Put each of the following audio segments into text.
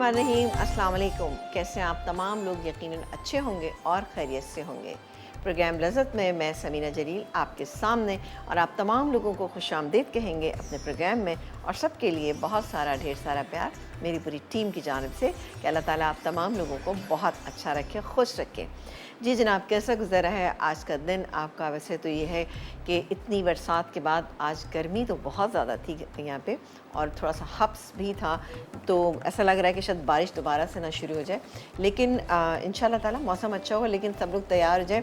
बिस्मिल्लाहिर्रहमानिर्रहीम। अस्सलाम वालेकुम। कैसे हैं आप तमाम लोग? यकीनन अच्छे होंगे और खैरियत से होंगे। प्रोग्राम लज़्ज़त में मैं समीना जलील आपके सामने और आप तमाम लोगों को खुशामदीद कहेंगे अपने प्रोग्राम में, और सबके लिए बहुत सारा ढेर सारा प्यार मेरी पूरी टीम की जानिब से कि अल्लाह ताला आप तमाम लोगों को बहुत अच्छा रखे, खुश रखे। जी जनाब, कैसा गुज़रा है आज का दिन आपका? वैसे तो ये है कि इतनी बरसात के बाद आज गर्मी तो बहुत ज़्यादा थी यहाँ पे, और थोड़ा सा हब्स भी था, तो ऐसा लग रहा है कि शायद बारिश दोबारा से ना शुरू हो जाए। लेकिन इंशाल्लाह ताला मौसम अच्छा होगा, लेकिन सब लोग तैयार हो जाए,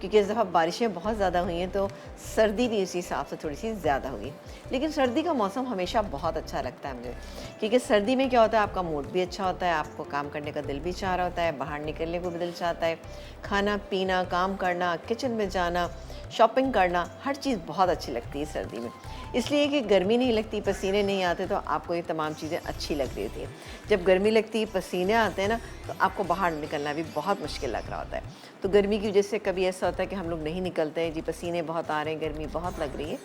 क्योंकि इस दफ़ा बारिशें बहुत ज़्यादा हुई हैं तो सर्दी भी उसी हिसाब से थोड़ी सी ज़्यादा होगी। लेकिन सर्दी का मौसम हमेशा बहुत अच्छा लगता है मुझे, क्योंकि सर्दी में क्या होता है, आपका मूड भी अच्छा होता है, आपको काम करने का दिल भी चाह रहा होता है, बाहर निकलने को भी दिल चाहता है, खाना पीना, काम करना, किचन में जाना, शॉपिंग करना, हर चीज़ बहुत अच्छी लगती है सर्दी में। इसलिए कि गर्मी नहीं लगती, पसीने नहीं आते, तो आपको ये तमाम चीज़ें अच्छी लग रही होती हैं। जब गर्मी लगती है, पसीने आते हैं ना, तो आपको बाहर निकलना भी बहुत मुश्किल लग रहा होता है। तो गर्मी की वजह से कभी ऐसा होता है कि हम लोग नहीं निकलते हैं, जी पसीने बहुत आ रहे हैं, गर्मी बहुत लग रही है,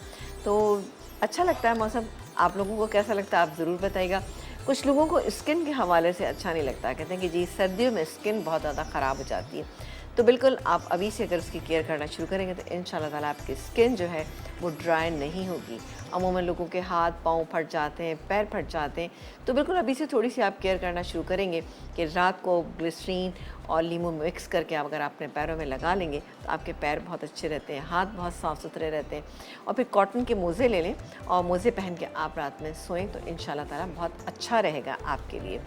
तो अच्छा लगता है मौसम। आप लोगों को कैसा लगता है आप ज़रूर बताइएगा। कुछ लोगों को स्किन के हवाले से अच्छा नहीं लगता, कहते हैं कि जी सर्दियों में स्किन बहुत ज़्यादा ख़राब हो जाती है। तो बिल्कुल आप अभी से अगर उसकी केयर करना शुरू करेंगे तो इंशाल्लाह ताला आपकी स्किन जो है वो ड्राई नहीं होगी। अमूमन लोगों के हाथ पाँव फट जाते हैं, पैर फट जाते हैं, तो बिल्कुल अभी से थोड़ी सी आप केयर करना शुरू करेंगे कि रात को ग्लिसरीन और लीमू मिक्स करके आप अगर अपने पैरों में लगा लेंगे तो आपके पैर बहुत अच्छे रहते हैं, हाथ बहुत साफ़ सुथरे रहते हैं। और फिर कॉटन के मोज़े ले लें और मोज़े पहन के आप रात में सोएं तो इंशाल्लाह ताला बहुत अच्छा रहेगा आपके लिए।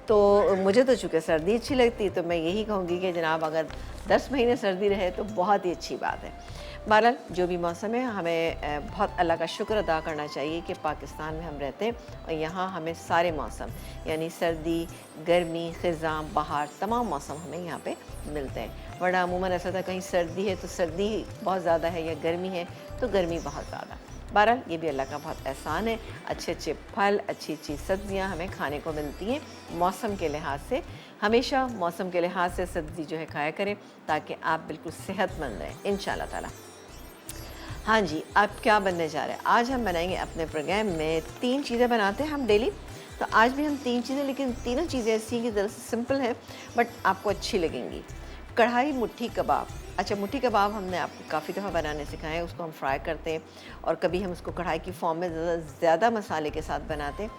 तो मुझे तो चूँकि सर्दी अच्छी लगती है, तो मैं यही कहूँगी कि जनाब अगर 10 महीने सर्दी रहे तो बहुत ही अच्छी बात है। बहरहाल जो भी मौसम है, हमें बहुत अल्लाह का शुक्र अदा करना चाहिए कि पाकिस्तान में हम रहते हैं और यहाँ हमें सारे मौसम यानी सर्दी, गर्मी, ख़िज़ां, बहार, तमाम मौसम हमें यहाँ पे मिलते हैं। वरना अमूमन ऐसा था कहीं सर्दी है तो सर्दी बहुत ज़्यादा है, या गर्मी है तो गर्मी बहुत ज़्यादा। बहरहाल ये भी अल्लाह का बहुत एहसान है, अच्छे अच्छे फल, अच्छी अच्छी सब्ज़ियाँ हमें खाने को मिलती हैं मौसम के लिहाज से। हमेशा मौसम के लिहाज से सब्ज़ी जो है खाया करें ताकि आप बिल्कुल सेहतमंद रहें इंशाल्लाह ताला। हाँ जी, अब क्या बनने जा रहे हैं? आज हम बनाएंगे अपने प्रोग्राम में 3 चीज़ें बनाते हैं हम डेली, तो आज भी हम 3 चीज़ें, लेकिन तीनों चीज़ें ऐसी की तरह से सिंपल है बट आपको अच्छी लगेंगी। कढ़ाई मुट्ठी कबाब। अच्छा, मुट्ठी कबाब हमने आपको काफ़ी दफ़ा बनाने सिखाए हैं, उसको हम फ्राई करते हैं और कभी हम उसको कढ़ाई की फॉर्म में ज़्यादा मसाले के साथ बनाते हैं।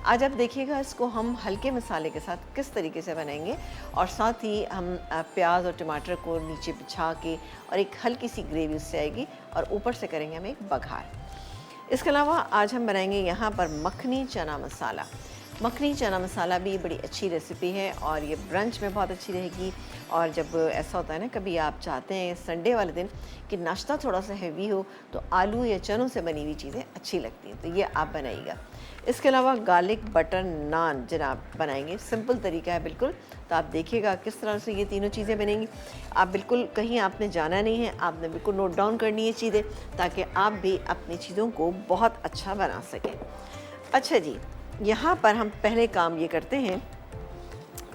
आज आप देखिएगा इसको हम हल्के मसाले के साथ किस तरीके से बनाएंगे, और साथ ही हम प्याज और टमाटर को नीचे बिछा के और एक हल्की सी ग्रेवी उससे आएगी और ऊपर से करेंगे हम एक बघार। इसके अलावा आज हम बनाएंगे यहाँ पर मखनी चना मसाला। मखनी चना मसाला भी बड़ी अच्छी रेसिपी है और ये ब्रंच में बहुत अच्छी रहेगी। और जब ऐसा होता है ना, कभी आप चाहते हैं संडे वाले दिन कि नाश्ता थोड़ा सा हैवी हो, तो आलू या चनों से बनी हुई चीज़ें अच्छी लगती हैं, तो ये आप बनाइएगा। इसके अलावा गार्लिक बटर नान जनाब बनाएंगे, सिंपल तरीका है बिल्कुल, तो आप देखिएगा किस तरह से ये तीनों चीज़ें बनेंगी। आप बिल्कुल कहीं आपने जाना नहीं है, आपने बिल्कुल नोट डाउन करनी है चीज़ें, ताकि आप भी अपनी चीज़ों को बहुत अच्छा बना सकें। अच्छा जी, यहाँ पर हम पहले काम ये करते हैं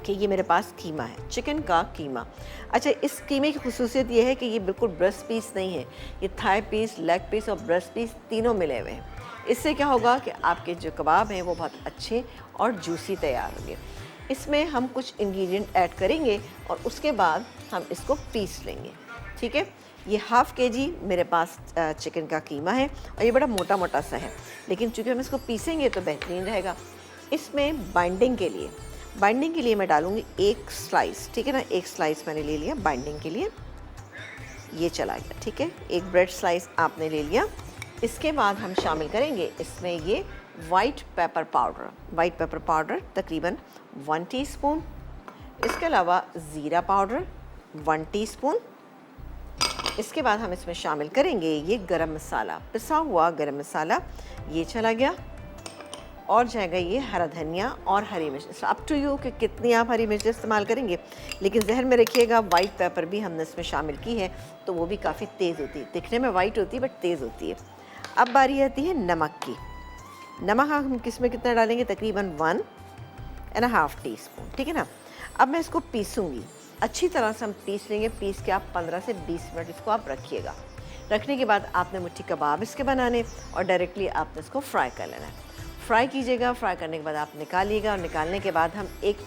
कि ये मेरे पास कीमा है, चिकन का कीमा। अच्छा, इस कीमे की खुसूसियत ये है कि ये बिल्कुल ब्रेस्ट पीस नहीं है, ये थाई पीस, लेग पीस और ब्रेस्ट पीस तीनों मिले हुए हैं। इससे क्या होगा कि आपके जो कबाब हैं वो बहुत अच्छे और जूसी तैयार होंगे। इसमें हम कुछ इंग्रेडिएंट ऐड करेंगे और उसके बाद हम इसको पीस लेंगे, ठीक है। ये हाफ़ केजी मेरे पास चिकन का कीमा है और ये बड़ा मोटा मोटा सा है, लेकिन चूँकि हम इसको पीसेंगे तो बेहतरीन रहेगा। इसमें बाइंडिंग के लिए मैं डालूँगी एक स्लाइस, ठीक है ना, एक स्लाइस मैंने ले लिया बाइंडिंग के लिए, ये चला गया, ठीक है। एक ब्रेड स्लाइस आपने ले लिया। इसके बाद हम शामिल करेंगे इसमें ये वाइट पेपर पाउडर तकरीबन 1 टीस्पून। इसके अलावा ज़ीरा पाउडर 1 टीस्पून। इसके बाद हम इसमें शामिल करेंगे ये गरम मसाला, पिसा हुआ गरम मसाला, ये चला गया। और जाएगा ये हरा धनिया और हरी मिर्च, अप टू यू कि कितनी आप हरी मिर्च इस्तेमाल करेंगे, लेकिन जहन में रखिएगा वाइट पेपर भी हमने इसमें शामिल की है, तो वो भी काफ़ी तेज़ होती है, दिखने में वाइट होती है बट तेज़ होती है। अब बारी आती है नमक की। नमक हम किस में कितना डालेंगे, तकरीबन 1.5 टीस्पून, ठीक है ना। अब मैं इसको पीसूँगी, अच्छी तरह से हम पीस लेंगे। पीस के आप 15 से 20 मिनट इसको आप रखिएगा। रखने के बाद आपने मुट्ठी कबाब इसके बनाने और डायरेक्टली आपने इसको फ्राई कर लेना है। फ्राई कीजिएगा, फ्राई करने के बाद आप निकालिएगा और निकालने के बाद हम एक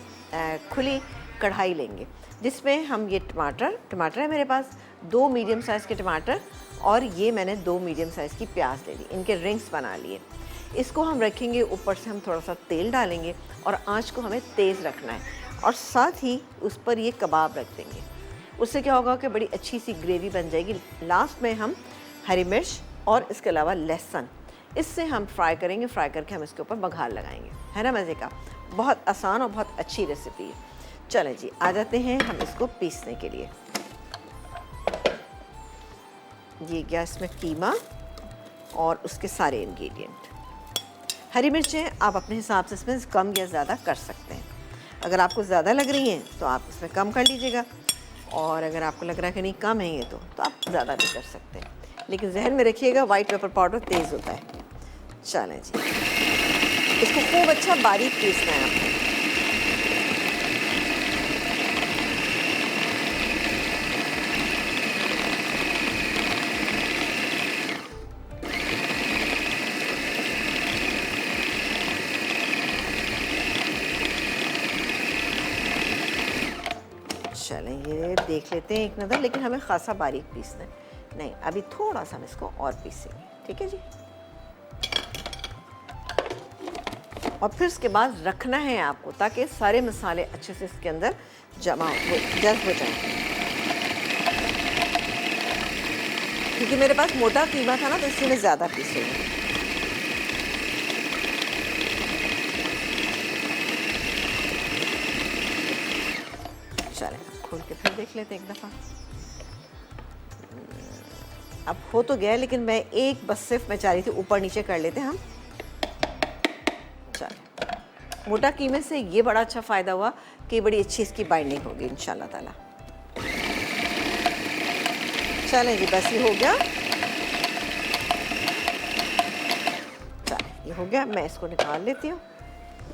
खुली कढ़ाई लेंगे जिसमें हम ये टमाटर है मेरे पास 2 मीडियम साइज़ के टमाटर और ये मैंने 2 मीडियम साइज़ की प्याज ले ली, इनके रिंग्स बना लिए। इसको हम रखेंगे, ऊपर से हम थोड़ा सा तेल डालेंगे और आंच को हमें तेज़ रखना है और साथ ही उस पर ये कबाब रख देंगे। उससे क्या होगा कि बड़ी अच्छी सी ग्रेवी बन जाएगी। लास्ट में हम हरी मिर्च और इसके अलावा लहसुन इससे हम फ्राई करेंगे, फ्राई करके हम इसके ऊपर बघार लगाएंगे। है ना मज़े का, बहुत आसान और बहुत अच्छी रेसिपी है। चलें जी, आ जाते हैं हम इसको पीसने के लिए। ये गया इसमें कीमा और उसके सारे इंग्रेडिएंट। हरी मिर्चें आप अपने हिसाब से इसमें कम या ज़्यादा कर सकते हैं। अगर आपको ज़्यादा लग रही हैं तो आप इसमें कम कर लीजिएगा और अगर आपको लग रहा है कि नहीं कम है ये तो आप ज़्यादा भी कर सकते हैं, लेकिन जहन में रखिएगा वाइट पेपर पाउडर तेज़ होता है। चलें जी, इसको खूब अच्छा बारीक पीसना है आपको। चलें ये देख लेते हैं एक नज़र, लेकिन हमें खासा बारीक पीसना है। नहीं, अभी थोड़ा सा हम इसको और पीसेंगे, ठीक है जी। और फिर उसके बाद रखना है आपको ताकि सारे मसाले अच्छे से इसके अंदर जमा हो जाएं। क्योंकि मेरे पास मोटा कीमा था ना तो इसलिए मैं ज़्यादा पीसूँगी। चलें खोल के फिर देख लेते हैं एक दफ़ा। अब हो तो गया, लेकिन मैं एक बस सिर्फ मैं चाह रही थी ऊपर नीचे कर लेते हैं हम। चलें, मोटा कीमे से ये बड़ा अच्छा फ़ायदा हुआ कि बड़ी अच्छी इसकी बाइंडिंग होगी इंशाल्लाह ताला। चलें जी, बस ये हो गया। चलें ये हो गया, मैं इसको निकाल लेती हूँ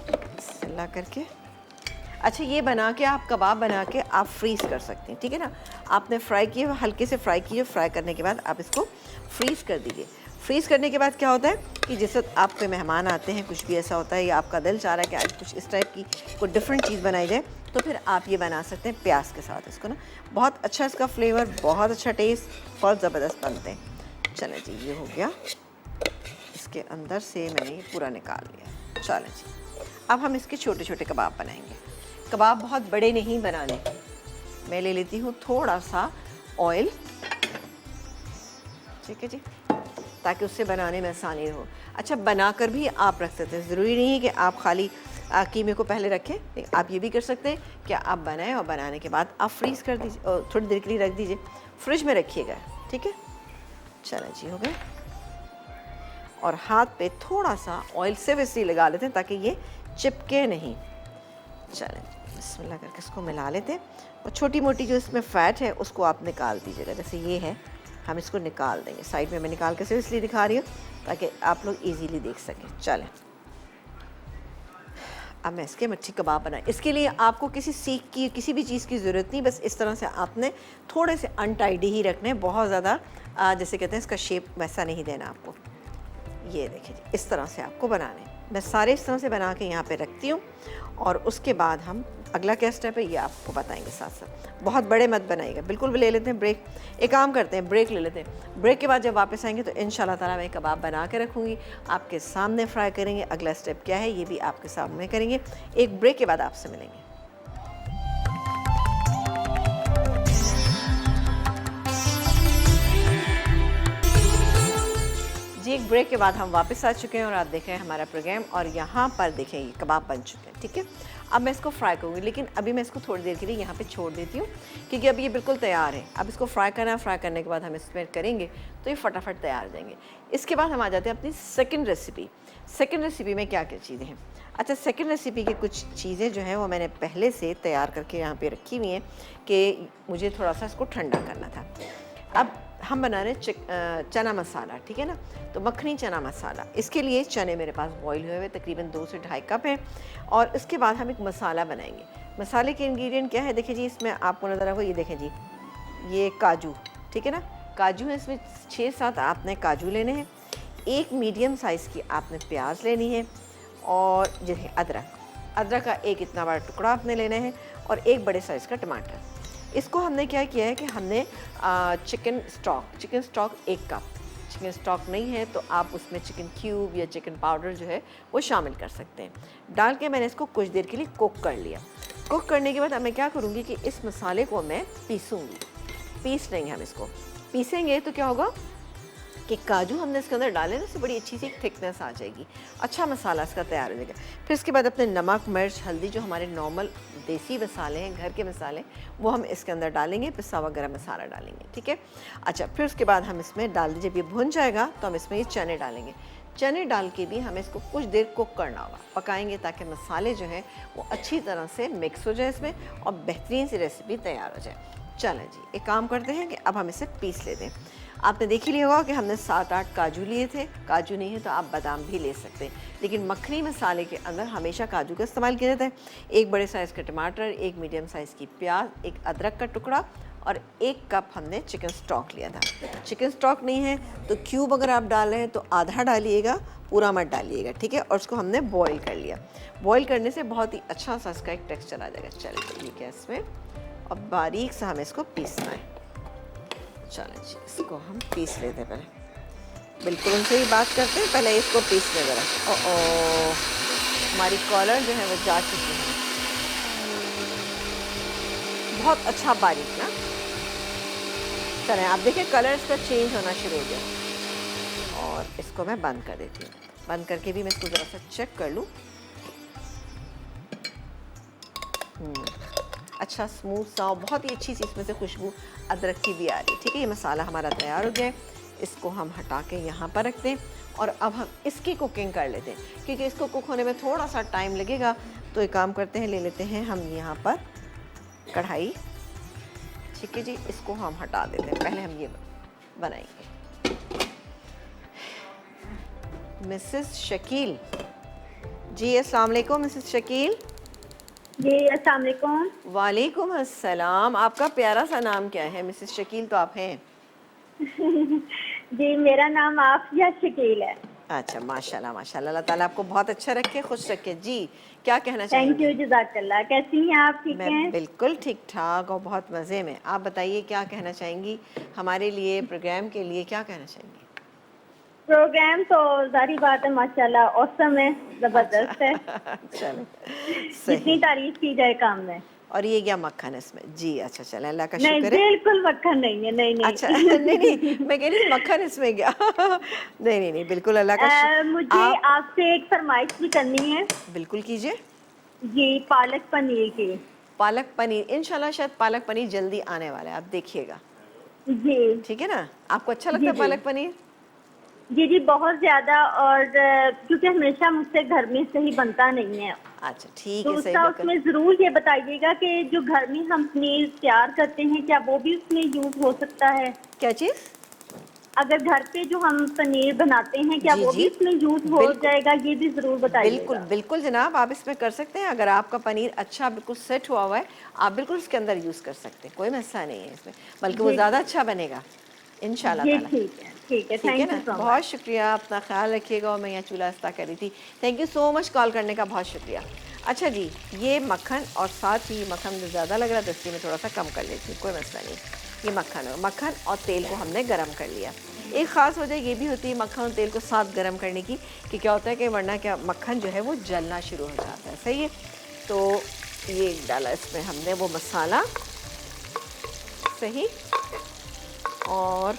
बिस्मिल्लाह करके। अच्छा, ये बना के आप कबाब बना के आप फ्रीज़ कर सकते हैं, ठीक है ना। आपने फ्राई किए, हल्के से फ्राई किए, फ्राई करने के बाद आप इसको फ्रीज़ कर दीजिए। फ्रीज़ करने के बाद क्या होता है कि जैसे आप पे मेहमान आते हैं, कुछ भी ऐसा होता है या आपका दिल चाह रहा है कि आज कुछ इस टाइप की कोई डिफरेंट चीज़ बनाई जाए, तो फिर आप ये बना सकते हैं प्याज के साथ इसको ना। बहुत अच्छा इसका फ्लेवर, बहुत अच्छा टेस्ट, बहुत ज़बरदस्त बनते हैं। चलें जी, ये हो गया, इसके अंदर से मैंने ये पूरा निकाल लिया। चलें जी, अब हम इसके छोटे छोटे कबाब बनाएंगे। कबाब बहुत बड़े नहीं बनाने, मैं ले लेती हूँ थोड़ा सा ऑयल, ठीक है जी, ताकि उससे बनाने में आसानी हो। अच्छा, बनाकर भी आप रख सकते हैं, ज़रूरी नहीं है कि आप खाली कीमे को पहले रखें। आप ये भी कर सकते हैं कि आप बनाएं और बनाने के बाद आप फ्रीज़ कर दीजिए और थोड़ी देर के लिए रख दीजिए, फ्रिज में रखिएगा, ठीक है। चलें जी, हो गए। और हाथ पे थोड़ा सा ऑयल सिर्फ इसलिए लगा लेते हैं ताकि ये चिपके नहीं। चलें, बिस्मिल्लाह करके इसको मिला लेते हैं और छोटी मोटी जो इसमें फ़ैट है उसको आप निकाल दीजिएगा। जैसे ये है, हम इसको निकाल देंगे साइड में। मैं निकाल के सिर्फ इसलिए दिखा रही हूँ ताकि आप लोग इजीली देख सकें। चलें, अब मैं इसके मच्छी कबाब बनाए। इसके लिए आपको किसी सीख की, किसी भी चीज़ की ज़रूरत नहीं, बस इस तरह से आपने थोड़े से अनटाइडी ही रखने, बहुत ज़्यादा जैसे कहते हैं इसका शेप वैसा नहीं देना आपको। ये देखिए जी, इस तरह से आपको बनाने। मैं सारे इस तरह से बना के यहाँ पे रखती हूँ और उसके बाद हम अगला क्या स्टेप है ये आपको बताएंगे साथ साथ। बहुत बड़े मत बनाइएगा, बिल्कुल भी। ले लेते हैं ब्रेक, एक काम करते हैं ब्रेक ले लेते हैं। ब्रेक के बाद जब वापस आएंगे तो इंशाल्लाह ताला मैं कबाब बना के रखूँगी, आपके सामने फ्राई करेंगे। अगला स्टेप क्या है ये भी आपके सामने करेंगे। एक ब्रेक के बाद आपसे मिलेंगे। जी, एक ब्रेक के बाद हम वापस आ चुके हैं और आप देखें हमारा प्रोग्राम, और यहाँ पर देखें ये कबाब बन चुके हैं, ठीक है। अब मैं इसको फ्राई करूँगी, लेकिन अभी मैं इसको थोड़ी देर के लिए यहाँ पे छोड़ देती हूँ क्योंकि अब ये बिल्कुल तैयार है। अब इसको फ्राई करना है, फ्राई करने के बाद हम इसमें करेंगे तो ये फटाफट तैयार हो जाएंगे। इसके बाद हम आ जाते हैं अपनी सेकंड रेसिपी। सेकंड रेसिपी में क्या क्या चीज़ें हैं। अच्छा, सेकंड रेसिपी की कुछ चीज़ें जो हैं वो मैंने पहले से तैयार करके यहाँ पर रखी हुई हैं कि मुझे थोड़ा सा इसको ठंडा करना था। अब हम बना रहे हैं चना मसाला, ठीक है ना। तो मखनी चना मसाला, इसके लिए चने मेरे पास बॉईल हुए हुए तकरीबन 2 से ढाई कप हैं। और इसके बाद हम एक मसाला बनाएंगे। मसाले के इंग्रेडिएंट क्या है देखिए जी, इसमें आपको नज़र आएगा, ये देखें जी, ये काजू, ठीक है ना, काजू है। इसमें 6-7 आपने काजू लेने हैं। एक मीडियम साइज़ की आपने प्याज लेनी है और जैसे अदरक, अदरक का एक इतना बड़ा टुकड़ा आपने लेना है और एक बड़े साइज़ का टमाटर। इसको हमने क्या किया है कि हमने chicken stock 1 cup, chicken stock नहीं है तो आप उसमें चिकन क्यूब या चिकन पाउडर जो है वो शामिल कर सकते हैं। डाल के मैंने इसको कुछ देर के लिए कुक कर लिया। कुक करने के बाद अब मैं क्या करूँगी कि इस मसाले को मैं पीसूँगी। पीस लेंगे हम इसको। पीसेंगे तो क्या होगा कि काजू हमने इसके अंदर डाले ना, उससे बड़ी अच्छी सी थिकनेस आ जाएगी, अच्छा मसाला इसका तैयार हो जाएगा। फिर इसके बाद अपने नमक, मिर्च, हल्दी, जो हमारे नॉर्मल देसी मसाले हैं, घर के मसाले, वो हम इसके अंदर डालेंगे। पिसा हुआ गरम मसाला डालेंगे, ठीक है। अच्छा, फिर उसके बाद हम इसमें डाल दीजिए, जब ये भुन जाएगा तो हम इसमें ये चने डालेंगे। चने डाल के भी हमें इसको कुछ देर कुक करना होगा, पकाएंगे ताकि मसाले जो हैं वो अच्छी तरह से मिक्स हो जाए इसमें और बेहतरीन सी रेसिपी तैयार हो जाए। चलें जी, एक काम करते हैं कि अब हम इसे पीस लेते हैं। आपने देख ही लिया होगा कि हमने 7-8 काजू लिए थे। काजू नहीं है तो आप बादाम भी ले सकते हैं, लेकिन मखनी मसाले के अंदर हमेशा काजू का इस्तेमाल किया जाता है। एक बड़े साइज़ का टमाटर, एक मीडियम साइज़ की प्याज, एक अदरक का टुकड़ा और 1 कप हमने चिकन स्टॉक लिया था। चिकन स्टॉक नहीं है तो क्यूब अगर आप डाल रहे हैं तो आधा डालिएगा, पूरा मत डालिएगा, ठीक है। और उसको हमने बॉईल कर लिया। बॉईल करने से बहुत ही अच्छा सा इसका एक टेक्स्चर आ जाएगा। चलिए ठीक है, इसमें और बारीक सा हमें इसको पीसना है। चलें जी, इसको हम पीस लेते हैं पहले। बिल्कुल उनसे ही बात करते हैं, पहले इसको पीस ले ज़रा। ओ हमारी कॉलर जो है वो जा चुकी है। बहुत अच्छा बारीक ना। चलें, आप देखिए कलर इसका चेंज होना शुरू हो गया और इसको मैं बंद कर देती हूँ। बंद करके भी मैं इसको ज़रा सा चेक कर लूँ। अच्छा स्मूथ सा और बहुत ही अच्छी सी इसमें से खुशबू अदरक की भी आ रही है, ठीक है। ये मसाला हमारा तैयार हो गया है। इसको हम हटा के यहाँ पर रखते हैं और अब हम इसकी कुकिंग कर लेते हैं, क्योंकि इसको कुक होने में थोड़ा सा टाइम लगेगा। तो एक काम करते हैं, ले लेते हैं हम यहाँ पर कढ़ाई, ठीक है जी। इसको हम हटा देते हैं, पहले हम ये बनाएंगे। मिसेस शकील जी, अस्सलाम वालेकुम। मिसेस शकील जी, अस्सलाम वालेकुम। वालेकुम अस्सलाम। आपका प्यारा सा नाम क्या है? मिसेस शकील तो आप हैं। जी, मेरा नाम आफिया शकील है। अच्छा, माशाल्लाह माशाल्लाह, अल्लाह ताला आपको बहुत अच्छा रखे, खुश रखे। जी, क्या कहना थैंक चाहेंगी? यू, जज़ाकल्लाह। कैसी हैं आप? ठीक मैं हैं? बिल्कुल ठीक ठाक और बहुत मज़े में। आप बताइए क्या कहना चाहेंगी हमारे लिए, प्रोग्राम के लिए क्या कहना चाहेंगी? प्रोग्राम तो जारी बात है, माशाल्लाह औसम है, ज़बरदस्त है। चलो जितनी सही। तारीफ की जाए कम है। और ये क्या मक्खन है इसमें? जी अच्छा, चलें, अल्लाह का नहीं, शुक्र है। बिल्कुल मक्खन नहीं है। नहीं नहीं। अच्छा नहीं नहीं, मैं कह रही थी मक्खन इसमें क्या? नहीं नहीं नहीं, बिल्कुल अल्लाह का मुझे आप आपसे एक फरमाइश भी करनी है। बिल्कुल कीजिए। जी, पालक पनीर की। पालक पनीर, इंशाल्लाह शायद पालक पनीर जल्दी आने वाला है, आप देखिएगा, जी ठीक है ना। आपको अच्छा लगता जी है जी पालक पनीर? जी जी, बहुत ज्यादा। और क्योंकि हमेशा मुझसे घर में सही बनता नहीं है, अच्छा ठीक तो है, सही उसका बिल्कुल। उसमें ज़रूर ये बताइएगा कि जो घर में हम पनीर तैयार करते हैं क्या वो भी उसमें यूज़ हो सकता है? क्या चीज़? अगर घर पे जो हम पनीर बनाते हैं क्या जी वो जी, भी उसमें यूज़ हो बिल्कुल जाएगा? ये भी ज़रूर बिल्कुल बताइएगा। बिल्कुल जनाब, आप इसमें कर सकते हैं। अगर आपका पनीर अच्छा बिल्कुल सेट हुआ हुआ है, आप बिल्कुल इसके अंदर यूज़ कर सकते हैं, कोई मसला नहीं है इसमें, बल्कि वो जी ज़्यादा अच्छा बनेगा इंशाल्लाह जी, ताला। ठीक है, ठीक है थैंक ना, यू सो बहुत मच। शुक्रिया, अपना ख्याल रखिएगा। और मैं यहाँ चूल्हा इस्ता कर रही थी। Thank you so much call करने का, बहुत शुक्रिया। अच्छा जी, ये मक्खन और साथ ही मक्खन मुझे ज़्यादा लग रहा था इसलिए मैं थोड़ा सा कम कर लेती हूँ, कोई मसला नहीं। ये मक्खन और तेल को हमने गर्म कर लिया। एक ख़ास वजह ये भी होती है मक्खन और तेल को साथ गर्म करने की, कि क्या होता है कि वरना क्या मक्खन जो है वो जलना शुरू हो जाता है, सही है। तो ये डाला इसमें हमने वो मसाला, सही। और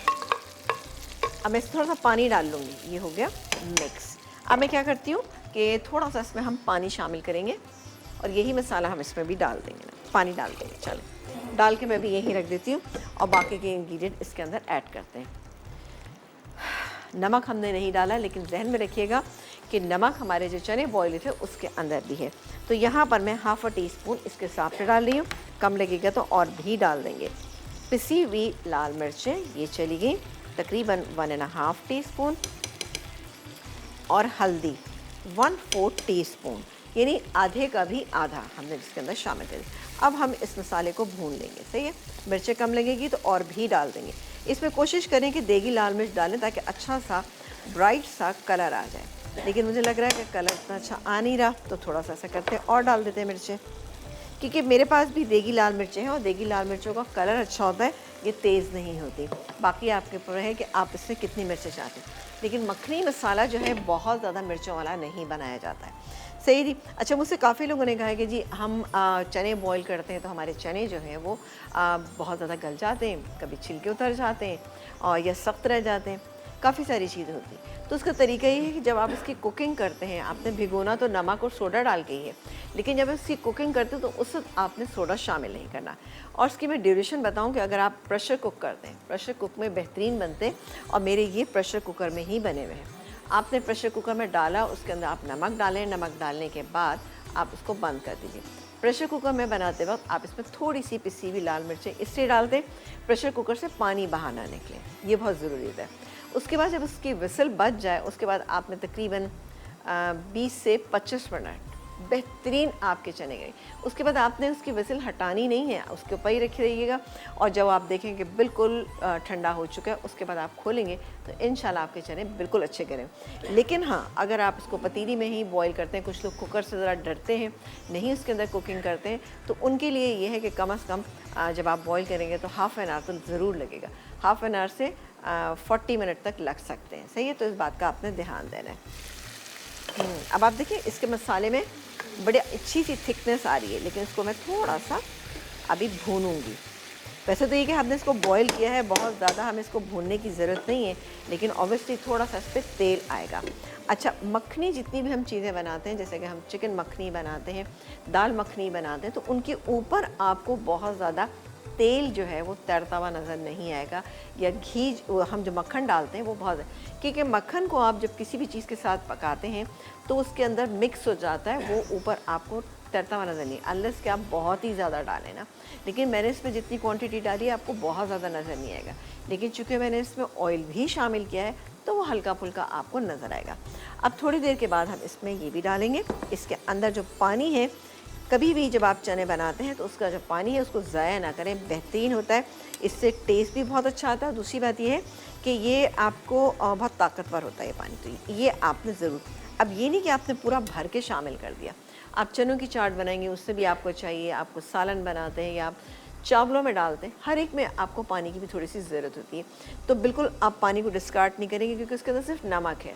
अब मैं इसमें थोड़ा सा पानी डाल लूँगी, ये हो गया मिक्स। अब मैं क्या करती हूँ कि थोड़ा सा इसमें हम पानी शामिल करेंगे और यही मसाला हम इसमें भी डाल देंगे ना, पानी डाल देंगे। चलो, डाल के मैं भी यहीं रख देती हूँ और बाकी के इंग्रेडिएंट इसके अंदर ऐड करते हैं। नमक हमने नहीं डाला, लेकिन जहन में रखिएगा कि नमक हमारे जो चने बॉयल थे उसके अंदर भी है। तो यहाँ पर मैं ½ टीस्पून इसके हिसाब से डाल रही हूँ, कम लगेगा तो और भी डाल देंगे। पिसी हुई लाल मिर्चें ये चली गई तकरीबन 1½ टीस्पून। और हल्दी 1/4 टीस्पून, यानी आधे का भी आधा हमने इसके अंदर शामिल कर दिया। अब हम इस मसाले को भून लेंगे, सही है। मिर्चें कम लगेगी तो और भी डाल देंगे। इसमें कोशिश करें कि देगी लाल मिर्च डालें ताकि अच्छा सा ब्राइट सा कलर आ जाए। लेकिन मुझे लग रहा है कि कलर इतना अच्छा आ नहीं रहा, तो थोड़ा सा ऐसा करते हैं और डाल देते हैं मिर्चें, क्योंकि मेरे पास भी देगी लाल मिर्चें हैं और देगी लाल मिर्चों का कलर अच्छा होता है, ये तेज़ नहीं होती। बाकी आपके ऊपर है कि आप इसमें कितनी मिर्चें चाहते हैं, लेकिन मखनी मसाला जो है बहुत ज़्यादा मिर्चों वाला नहीं बनाया जाता है। सही जी। अच्छा, मुझसे काफ़ी लोगों ने कहा है कि जी हम चने बॉईल करते हैं तो हमारे चने जो हैं वो बहुत ज़्यादा गल जाते हैं, कभी छिलके उतर जाते हैं और या सख्त रह जाते हैं, काफ़ी सारी चीज़ें होती हैं। तो उसका तरीका ये है कि जब आप इसकी कुकिंग करते हैं, आपने भिगोना तो नमक और सोडा डाल के ही है, लेकिन जब इसकी कुकिंग करते हो तो उस वक्त आपने सोडा शामिल नहीं करना। और इसकी मैं ड्यूरेशन बताऊं कि अगर आप प्रेशर कुक करते हैं, प्रेशर कुक में बेहतरीन बनते हैं और मेरे ये प्रेशर कुकर में ही बने हुए हैं। आपने प्रेशर कुकर में डाला, उसके अंदर आप नमक डालें, नमक डालने के बाद आप उसको बंद कर दीजिए। प्रेशर कुकर में बनाते वक्त आप इसमें थोड़ी सी पिसी हुई लाल मिर्चें इसलिए डाल दें प्रेशर कुकर से पानी बाहर ना निकले, ये बहुत ज़रूरी होता है। उसके बाद जब उसकी विसल बच जाए, उसके बाद आपने तकरीबन 20 से 25 मिनट बेहतरीन आपके चने गए। उसके बाद आपने उसकी विसल हटानी नहीं है, उसके ऊपर ही रखे रहिएगा और जब आप देखें कि बिल्कुल ठंडा हो चुका है, उसके बाद आप खोलेंगे तो इंशाल्लाह आपके चने बिल्कुल अच्छे करें। लेकिन हाँ, अगर आप इसको पतीली में ही बॉईल करते हैं, कुछ लोग कुकर से ज़रा डरते हैं, नहीं उसके अंदर कुकिंग करते हैं, तो उनके लिए ये है कि कम अज़ कम जब आप बॉईल करेंगे तो हाफ़ एन आवर तो ज़रूर लगेगा, हाफ़ एन आवर से 40 मिनट तक लग सकते हैं। सही है, तो इस बात का आपने ध्यान देना है। अब आप देखिए इसके मसाले में बड़ी अच्छी सी थिकनेस आ रही है, लेकिन इसको मैं थोड़ा सा अभी भूनूंगी। वैसे तो ये कि हमने इसको बॉईल किया है, बहुत ज़्यादा हमें इसको भूनने की ज़रूरत नहीं है, लेकिन ऑब्वियसली थोड़ा सा इस पर तेल आएगा। अच्छा, मखनी जितनी भी हम चीज़ें बनाते हैं, जैसे कि हम चिकन मखनी बनाते हैं, दाल मखनी बनाते हैं, तो उनके ऊपर आपको बहुत ज़्यादा तेल जो है वो तैरता हुआ नज़र नहीं आएगा, या घी हम जो मक्खन डालते हैं वो बहुत, क्योंकि मक्खन को आप जब किसी भी चीज़ के साथ पकाते हैं तो उसके अंदर मिक्स हो जाता है, वो ऊपर आपको तैरता हुआ नज़र नहीं, अनलेस कि आप बहुत ही ज़्यादा डालें ना। लेकिन मैंने इसमें जितनी क्वांटिटी डाली है आपको बहुत ज़्यादा नज़र नहीं आएगा, लेकिन चूँकि मैंने इसमें ऑयल भी शामिल किया है तो वो हल्का फुल्का आपको नज़र आएगा। अब थोड़ी देर के बाद हम इसमें ये भी डालेंगे, इसके अंदर जो पानी है, कभी भी जब आप चने बनाते हैं तो उसका जो पानी है उसको ज़ाया ना करें, बेहतरीन होता है, इससे टेस्ट भी बहुत अच्छा आता है। दूसरी बात ये है कि ये आपको बहुत ताकतवर होता है ये पानी, तो ये आपने ज़रूर, अब ये नहीं कि आपने पूरा भर के शामिल कर दिया। आप चनों की चाट बनाएंगे, उससे भी आपको चाहिए, आपको सालन बनाते हैं या आप चावलों में डालते हैं, हर एक में आपको पानी की भी थोड़ी सी ज़रूरत होती है। तो बिल्कुल आप पानी को डिस्कार्ड नहीं करेंगे, क्योंकि उसके अंदर सिर्फ नमक है।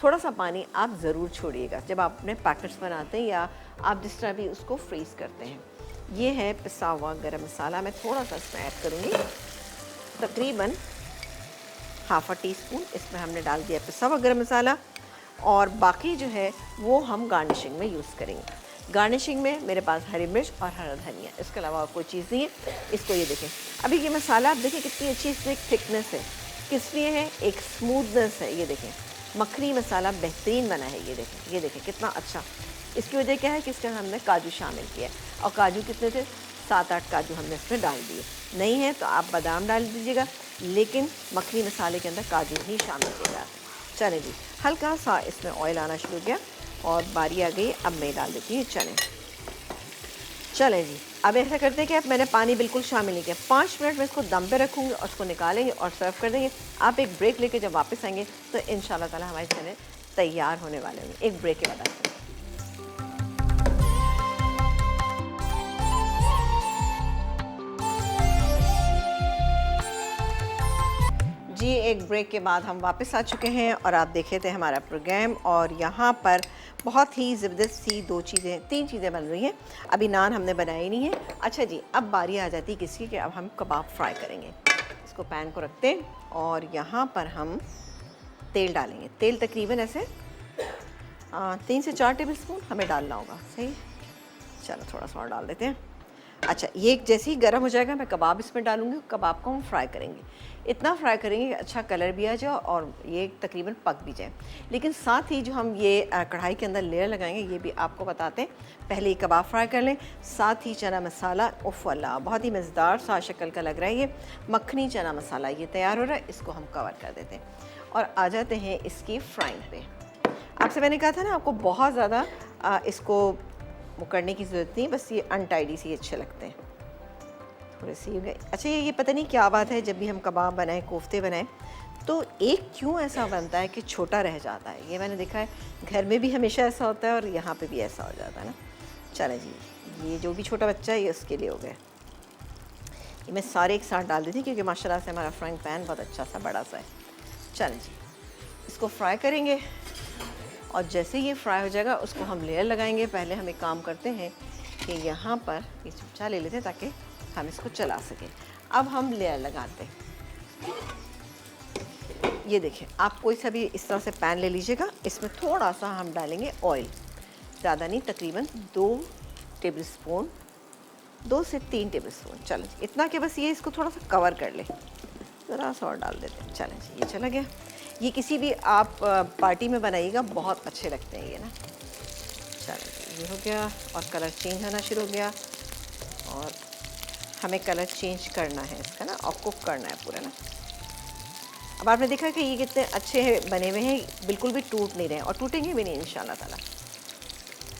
थोड़ा सा पानी आप ज़रूर छोड़िएगा जब आप अपने पैकेट्स बनाते हैं या आप जिस तरह भी उसको फ्रीज़ करते हैं। ये है पिसा हुआ गरम मसाला, मैं थोड़ा सा इसमें ऐड करूँगी, तकरीबन हाफ़ टी स्पून इसमें हमने डाल दिया पिसा हुआ गरम मसाला, और बाकी जो है वो हम गार्निशिंग में यूज़ करेंगे। गार्निशिंग में मेरे पास हरी मिर्च और हरा धनिया, इसके अलावा और कोई चीज़ नहीं है। इसको ये देखें, अभी ये मसाला आप देखें कितनी अच्छी इसमें एक थिकनेस है, किस लिए है, एक स्मूथनेस है। ये देखें मखनी मसाला बेहतरीन बना है, ये देखें कितना अच्छा। इसकी वजह क्या है कि इसके हमने काजू शामिल किया है, और काजू कितने थे, 7-8 काजू हमने इसमें डाल दिए। नहीं है तो आप बादाम डाल दीजिएगा, लेकिन मखनी मसाले के अंदर काजू ही शामिल किए जाते हैं। चने जी, हल्का सा इसमें ऑयल आना शुरू हो गया और बारी आ गई, अब मैं डाल देती हूँ चने। चले जी, अब ऐसा करते हैं कि अब मैंने पानी बिल्कुल शामिल नहीं किया, 5 मिनट में इसको दम पे रखूँगी और उसको निकालेंगे और सर्व कर देंगे। आप एक ब्रेक लेके जब वापस आएंगे तो इंशाल्लाह ताला हमारे चने तैयार होने वाले होंगे। एक ब्रेक के बाद आते हैं जी। एक ब्रेक के बाद हम वापस आ चुके हैं और आप देखे थे हमारा प्रोग्राम, और यहाँ पर बहुत ही ज़बरदस्त सी 3 चीज़ें बन रही हैं। अभी नान हमने बनाई नहीं है। अच्छा जी, अब बारी आ जाती है किसकी कि अब हम कबाब फ्राई करेंगे। इसको पैन को रखते हैं और यहाँ पर हम तेल डालेंगे। तेल तकरीबन ऐसे 3 से 4 टेबल स्पून हमें डालना होगा। सही, चलो थोड़ा सा और डाल देते हैं। अच्छा, ये जैसे ही गर्म हो जाएगा मैं कबाब इसमें डालूँगी, कबाब को हम फ्राई करेंगे। इतना फ्राई करेंगे कि अच्छा कलर भी आ जाए और ये तकरीबन पक भी जाए। लेकिन साथ ही जो हम ये कढ़ाई के अंदर लेयर लगाएंगे ये भी आपको बताते हैं। पहले ये कबाब फ्राई कर लें, साथ ही चना मसाला, उफ़ अल्लाह बहुत ही मज़ेदार सा शक्ल का लग रहा है ये मखनी चना मसाला, ये तैयार हो रहा है। इसको हम कवर कर देते हैं और आ जाते हैं इसकी फ्राइंग पे। आपसे मैंने कहा था ना आपको बहुत ज़्यादा इसको वो करने की ज़रूरत नहीं, बस ये अनटाइडी सी अच्छे लगते हैं, थोड़े सी हो गए। अच्छा, ये पता नहीं क्या बात है, जब भी हम कबाब बनाएं, कोफ्ते बनाएं, तो एक क्यों ऐसा बनता है कि छोटा रह जाता है? ये मैंने देखा है, घर में भी हमेशा ऐसा होता है और यहाँ पे भी ऐसा हो जाता है ना। चलें जी, ये जो भी छोटा बच्चा है ये उसके लिए हो गया। ये मैं सारे एक साथ डाल दी थी क्योंकि माशाल्लाह से हमारा फ्राइंग पैन बहुत अच्छा सा बड़ा सा है। चलें जी, इसको फ्राई करेंगे और जैसे ये फ्राई हो जाएगा उसको हम लेयर लगाएंगे। पहले हम एक काम करते हैं कि यहाँ पर ये चमचा ले लेते हैं ताकि हम इसको चला सकें। अब हम लेयर लगाते हैं। ये देखिए, आप कोई सा भी इस तरह से पैन ले लीजिएगा, इसमें थोड़ा सा हम डालेंगे ऑयल, ज़्यादा नहीं, तकरीबन 2 टेबल स्पून, 2 से 3 टेबल स्पून। चलो इतना कि बस ये इसको थोड़ा सा कवर कर ले, ज़रा सा और डाल देते हैं। चलें जी, ये चला गया। ये किसी भी आप पार्टी में बनाइएगा, बहुत अच्छे लगते हैं ये ना। चलें, ये हो गया और कलर चेंज होना शुरू हो गया और हमें कलर चेंज करना है इसका ना, और कुक करना है पूरा ना। अब आपने देखा कि ये कितने अच्छे बने हुए हैं, बिल्कुल भी टूट नहीं रहे और टूटेंगे भी नहीं इंशाल्लाह ताला।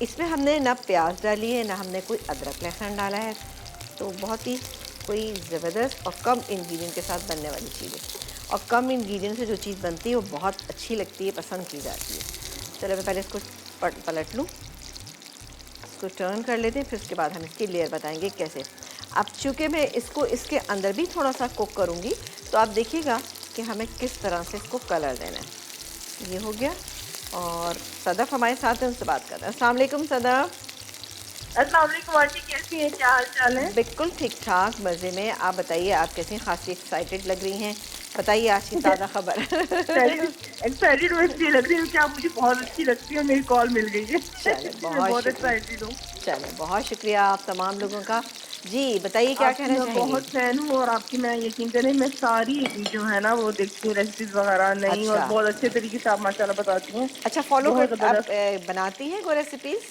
इसमें हमने ना प्याज डाली है, ना हमने कोई अदरक लहसुन डाला है, तो बहुत ही कोई ज़बरदस्त और कम इंग्रेडिएंट के साथ बनने वाली चीज़ है। और कम इंग्रेडिएंट से जो चीज़ बनती है वो बहुत अच्छी लगती है, पसंद की जाती है। चलो मैं पहले इसको पलट लूँ, इसको टर्न कर लेते हैं, फिर उसके बाद हम इसकी लेयर बताएंगे कैसे। अब चूँकि मैं इसको इसके अंदर भी थोड़ा सा कुक करूँगी, तो आप देखिएगा कि हमें किस तरह से इसको कलर देना है। ये हो गया और सदफ हमारे साथ हैं, उनसे बात कर रहे हैं। अस्सलाम वालेकुम सदफ। अस्सलाम वालेकुम आंटी, कैसी हैं, क्या हाल चाल है? बिल्कुल ठीक ठाक, मज़े में। आप बताइए, आप कैसी हैं? खासी एक्साइटेड लग रही हैं, बताइए आज की ताज़ा खबर। एक्साइटेड मैं इसलिए लग रही हूँ कि आप मुझे बहुत अच्छी लगती है, मेरी कॉल मिल गई है। चले, बहुत एक्साइटेड हूँ। चले, बहुत शुक्रिया आप तमाम लोगों का। जी बताइए, क्या कहना मैं चाहेंगी? बहुत फैन हूँ और आपकी मैं यकीन करें मैं सारी जो है ना वो देखती हूँ, रेसिपीज वगैरह नहीं, और अच्छा। बहुत अच्छे तरीके से आप माशाल्लाह बताती हैं। अच्छा, फॉलो बहुत कर आप ज़बरदस्त। बनाती हैं कोई रेसिपीज़?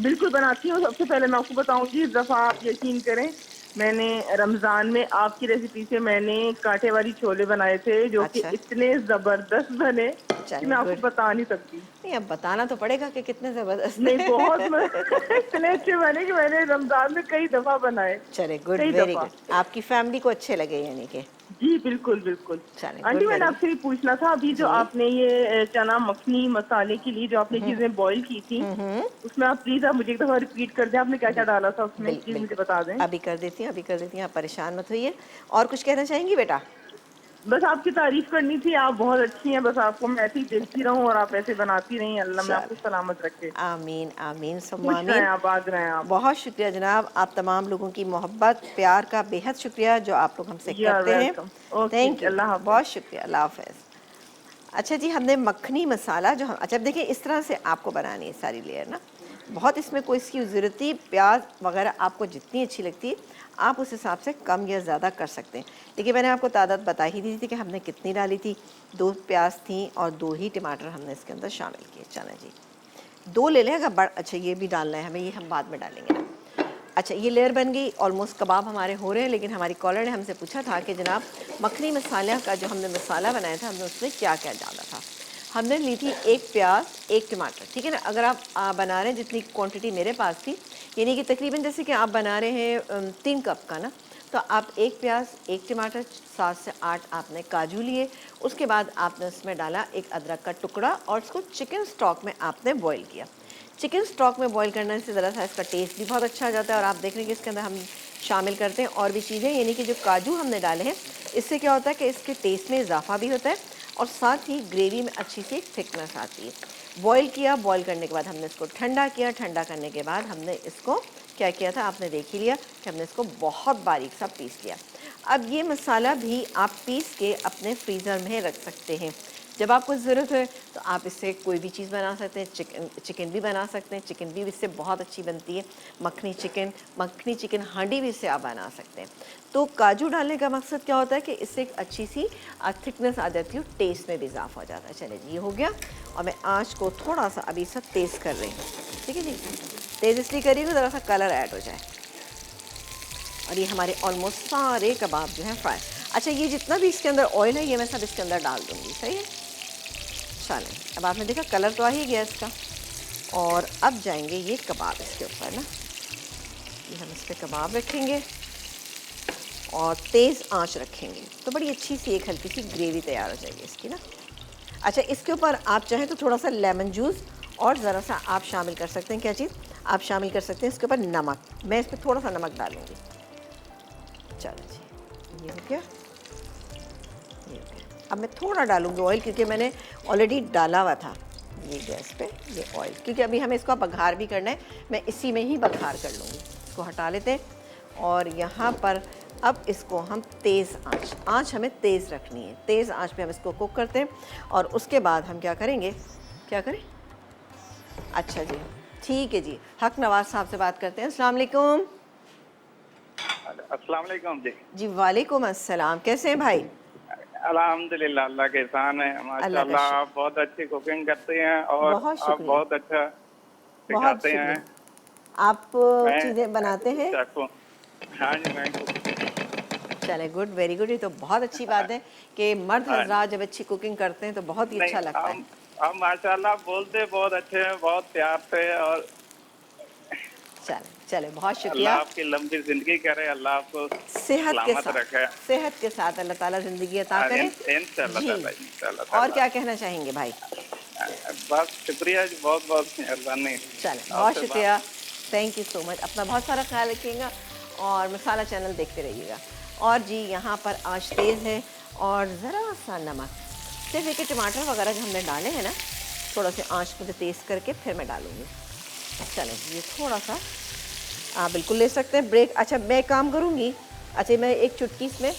बिल्कुल बनाती हूँ। सबसे पहले मैं आपको बताऊंगी, इस दफ़ा आप यकीन करें मैंने रमज़ान में आपकी रेसिपी से मैंने कांटे वाली छोले बनाए थे, जो कि अच्छा, इतने ज़बरदस्त बने कि चले मैं आपको गुड। बता नहीं सकती। नहीं, अब बताना तो पड़ेगा कि कितने ज़बरदस्त नहीं, बहुत हैं। इतने अच्छे बने कि मैंने रमज़ान में कई दफ़ा बनाए, चले गुड, कई वेरी दफ़ा। गुड। आपकी फैमिली को अच्छे लगे यानी कि। जी बिल्कुल बिल्कुल। चले आंटी गुड, मैंने वेरी गुड। आपसे ये पूछना था, अभी जो जी। आपने ये चना मखनी मसाले के लिए जो आपने चीज़ें बॉईल की थी, हम्म, उसमें आप प्लीज़ आप मुझे एक दफ़ा रिपीट कर दें, आपने क्या क्या डाला था उसमें, प्लीज़ मुझे बिल्कुल। बता दें। अभी कर देती हूँ, अभी कर देती हूँ, आप परेशान मत होइए। और कुछ कहना चाहेंगी बेटा? बस आपकी तारीफ करनी थी, आप बहुत अच्छी हैं, बस आपको मैं ऐसे ही देखती रहूं और आप ऐसे बनाती रहीं, अल्लाह मैं आपको चल, सलामत रखे। आमीन आमीन सुम्मा खुश रहें आमीन। आप, आग रहें आप। बहुत शुक्रिया जनाब, आप तमाम लोगों की मोहब्बत प्यार का बेहद शुक्रिया जो आप लोग हमसे यू आर करते हैं। वेलकम। ओके थैंक जी, यू, अल्लाह हाफ़िज़। बहुत शुक्रिया, अल्लाह हाफ़िज़। अच्छा जी, हमने मखनी मसाला जो हम, अच्छा अब देखिए इस तरह से आपको बनानी है सारी लेयर ना, बहुत इसमें कोई इसकी ज़रूरत नहीं। प्याज वगैरह आपको जितनी अच्छी लगती है आप उस हिसाब से कम या ज़्यादा कर सकते हैं। देखिए मैंने आपको तादाद बता ही दी थी कि हमने कितनी डाली थी, 2 प्याज थी और 2 ही टमाटर हमने इसके अंदर शामिल किए। चलें जी, 2 ले लें अगर अच्छा ये भी डालना है हमें, ये हम बाद में डालेंगे ना। अच्छा, ये लेयर बन गई, ऑलमोस्ट कबाब हमारे हो रहे हैं, लेकिन हमारी कॉलर ने हमसे पूछा था कि जनाब मखनी मसाला का जो हमने मसाला बनाया था हमने उसमें क्या क्या डाला था। हमने ली थी 1 प्याज 1 टमाटर, ठीक है ना। अगर आप बना रहे हैं जितनी क्वांटिटी मेरे पास थी, यानी कि तकरीबन जैसे कि आप बना रहे हैं 3 कप का ना, तो आप 1 प्याज 1 टमाटर 7 से 8 आपने काजू लिए। उसके बाद आपने उसमें डाला एक अदरक का टुकड़ा और उसको चिकन स्टॉक में आपने बॉईल किया। चिकन स्टॉक में बॉईल करने से ज़रा सा इसका टेस्ट भी बहुत अच्छा आ जाता है। और आप देख रहे हैं कि इसके अंदर हम शामिल करते हैं और भी चीज़ें, यानी कि जो काजू हमने डाले हैं इससे क्या होता है कि इसके टेस्ट में इजाफा भी होता है और साथ ही ग्रेवी में अच्छी सी एक थिकनेस आती है। बॉईल किया, बॉईल करने के बाद हमने इसको ठंडा किया, ठंडा करने के बाद हमने इसको क्या किया था आपने देख ही लिया कि हमने इसको बहुत बारीक सा पीस लिया। अब ये मसाला भी आप पीस के अपने फ्रीज़र में रख सकते हैं, जब आपको ज़रूरत है तो आप इससे कोई भी चीज़ बना सकते हैं। चिकन भी बना सकते हैं, चिकन भी इससे बहुत अच्छी बनती है। मखनी चिकन हांडी भी इससे आप बना सकते हैं। तो काजू डालने का मकसद क्या होता है कि इससे एक अच्छी सी थिकनेस आ जाती है, टेस्ट में भी इजाफा हो जाता है। चलिए जी, ये हो गया और मैं आँच को थोड़ा सा अभी सब तेज़ कर रही हूँ, ठीक है जी। तेज़ इसलिए करिए ज़रा सा कलर ऐड हो जाए। और ये हमारे ऑलमोस्ट सारे कबाब जो हैं फ्राई। अच्छा, ये जितना भी इसके अंदर ऑयल है ये मैं सब इसके अंदर डाल दूँगी, सही है। चलें, अब आपने देखा कलर तो आ ही गया इसका। और अब जाएंगे ये कबाब इसके ऊपर ना, ये हम इस पर कबाब रखेंगे और तेज़ आंच रखेंगे तो बड़ी अच्छी सी एक हल्की सी ग्रेवी तैयार हो जाएगी इसकी ना। अच्छा, इसके ऊपर आप चाहें तो थोड़ा सा लेमन जूस और ज़रा सा आप शामिल कर सकते हैं। क्या चीज़ आप शामिल कर सकते हैं इसके ऊपर? नमक। मैं इस पर थोड़ा सा नमक डालूँगी। चलो जी, ये हो गया, ये हो गया। अब मैं थोड़ा डालूँगी ऑयल, क्योंकि मैंने ऑलरेडी डाला हुआ था ये गैस पे ये ऑयल, क्योंकि अभी हमें इसको बघार भी करना है। मैं इसी में ही बघार कर लूँगी। इसको हटा लेते हैं और यहाँ पर अब इसको हम तेज़ आँच हमें तेज़ रखनी है। तेज़ आँच पे हम इसको कुक करते हैं और उसके बाद हम क्या करेंगे, क्या करें? अच्छा जी, ठीक है जी। हक नवाज़ साहब से बात करते हैं। अस्सलाम वालेकुम। अस्सलाम वालेकुम जी। जी वालेकुम अस्सलाम, कैसे हैं भाई? अल्हम्दुलिल्लाह, अल्लाह के एहसान है। अल्लाह का माशाल्लाह, शुक्र। आप बहुत अच्छी कुकिंग करते हैं और बहुत आप शुक्रिया। बहुत अच्छा बहुत सिखाते हैं। शुक्रिया। आप मैं चीज़ें बनाते हैं? शेफ हूँ। हाँ जी, मैं चले, गुड, वेरी गुड। ये तो बहुत अच्छी बात है कि मर्द हाँ, हज़रात जब अच्छी कुकिंग करते हैं तो बहुत ही नहीं, अच्छा लगता है। आप माशाल्लाह बोलते बहुत अच्छे हैं, बहुत प्यार से। और चले चले, बहुत अल्लाह शुक्रिया। आपकी लंबी जिंदगी करे, अल्लाह आपको सेहत के सलामत साथ, रखे। सेहत के साथ अल्लाह ताला ज़िंदगी अता और करे। इंशाअल्लाह जी, ताला, इंशाअल्लाह और ताला। क्या कहना चाहेंगे भाई? बस शुक्रिया जी, बहुत बहुत मेहरबानी। चलें, बहुत आपसे बात शुक्रिया। Thank you so much. अपना बहुत सारा ख्याल रखिएगा और मसाला चैनल देखते रहिएगा। और जी, यहाँ पर आँच तेज़ है और ज़रा सा नमक, सिर्फ एक टमाटर वगैरह जो हमने डाले हैं ना, थोड़ा सा आँच मुझे तेज़ करके फिर मैं डालूँगी। चलें, ये थोड़ा सा आप बिल्कुल ले सकते हैं ब्रेक। अच्छा, मैं काम करूँगी। अच्छा, मैं एक चुटकी इसमें